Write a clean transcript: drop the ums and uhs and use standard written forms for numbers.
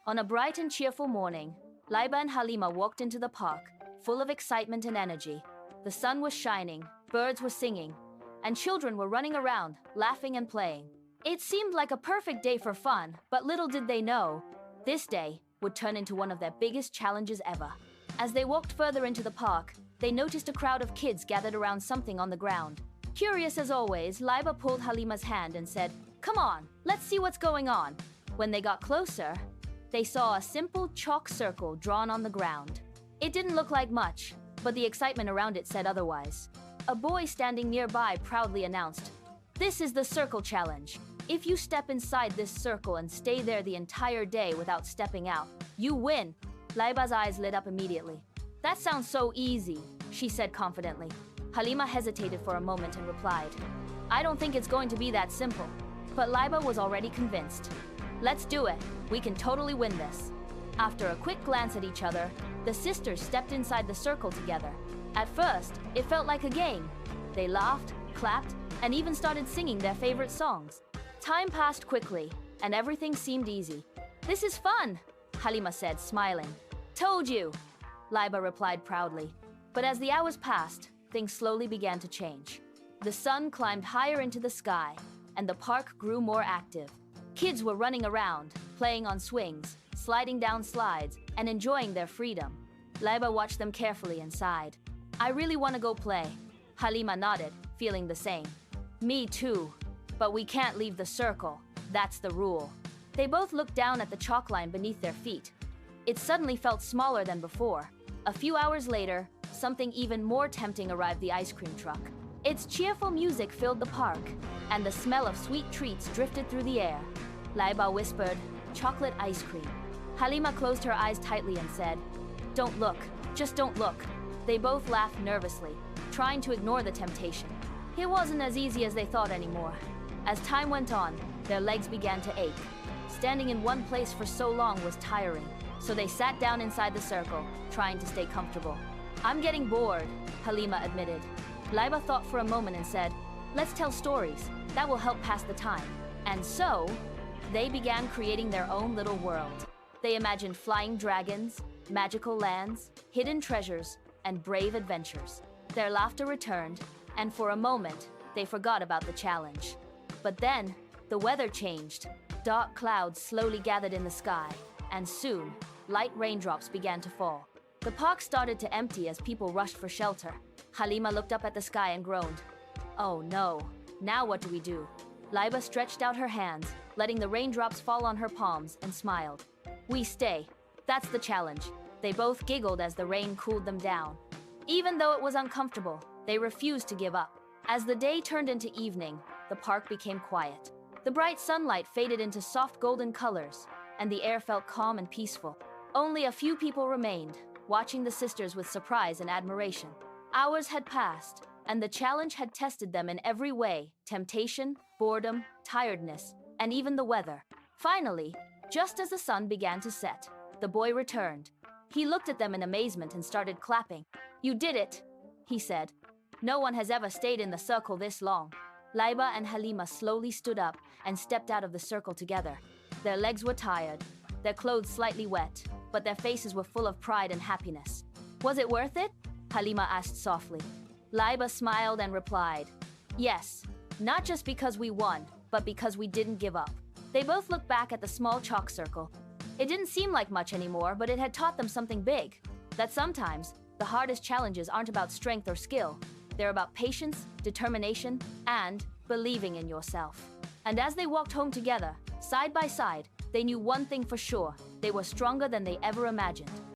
On a bright and cheerful morning, Laiba and Halima walked into the park, full of excitement and energy. The sun was shining, birds were singing, and children were running around, laughing and playing. It seemed like a perfect day for fun, but little did they know, this day would turn into one of their biggest challenges ever. As they walked further into the park, they noticed a crowd of kids gathered around something on the ground. Curious as always, Laiba pulled Halima's hand and said, "Come on, let's see what's going on." When they got closer, they saw a simple chalk circle drawn on the ground. It didn't look like much, but the excitement around it said otherwise. A boy standing nearby proudly announced, "This is the circle challenge. If you step inside this circle and stay there the entire day without stepping out, you win." Laiba's eyes lit up immediately. "That sounds so easy," she said confidently. Halima hesitated for a moment and replied, "I don't think it's going to be that simple." But Laiba was already convinced. "Let's do it. We can totally win this." After a quick glance at each other, the sisters stepped inside the circle together. At first, it felt like a game. They laughed, clapped, and even started singing their favorite songs. Time passed quickly, and everything seemed easy. "This is fun," Halima said, smiling. "Told you," Laiba replied proudly. But as the hours passed, things slowly began to change. The sun climbed higher into the sky, and the park grew more active. Kids were running around, playing on swings, sliding down slides, and enjoying their freedom. Laiba watched them carefully and sighed. "I really want to go play." Halima nodded, feeling the same. "Me too. But we can't leave the circle. That's the rule." They both looked down at the chalk line beneath their feet. It suddenly felt smaller than before. A few hours later, something even more tempting arrived: the ice cream truck. Its cheerful music filled the park, and the smell of sweet treats drifted through the air. Laiba whispered, "Chocolate ice cream." Halima closed her eyes tightly and said, "Don't look, just don't look." They both laughed nervously, trying to ignore the temptation. It wasn't as easy as they thought anymore. As time went on, their legs began to ache. Standing in one place for so long was tiring, so they sat down inside the circle, trying to stay comfortable. "I'm getting bored," Halima admitted. Laiba thought for a moment and said, "Let's tell stories. That will help pass the time." And so, they began creating their own little world. They imagined flying dragons, magical lands, hidden treasures, and brave adventures. Their laughter returned, and for a moment, they forgot about the challenge. But then, the weather changed. Dark clouds slowly gathered in the sky, and soon, light raindrops began to fall. The park started to empty as people rushed for shelter. Halima looked up at the sky and groaned. "Oh no, now what do we do?" Laiba stretched out her hands, letting the raindrops fall on her palms, and smiled. "We stay. That's the challenge." They both giggled as the rain cooled them down. Even though it was uncomfortable, they refused to give up. As the day turned into evening, the park became quiet. The bright sunlight faded into soft golden colors, and the air felt calm and peaceful. Only a few people remained, watching the sisters with surprise and admiration. Hours had passed, and the challenge had tested them in every way: temptation, boredom, tiredness, and even the weather. Finally, just as the sun began to set, the boy returned. He looked at them in amazement and started clapping. "You did it," he said. "No one has ever stayed in the circle this long." Laiba and Halima slowly stood up and stepped out of the circle together. Their legs were tired, their clothes slightly wet, but their faces were full of pride and happiness. "Was it worth it?" Halima asked softly. Laiba smiled and replied, "Yes, not just because we won, but because we didn't give up." They both looked back at the small chalk circle. It didn't seem like much anymore, but it had taught them something big: that sometimes the hardest challenges aren't about strength or skill. They're about patience, determination, and believing in yourself. And as they walked home together, side by side, they knew one thing for sure: they were stronger than they ever imagined.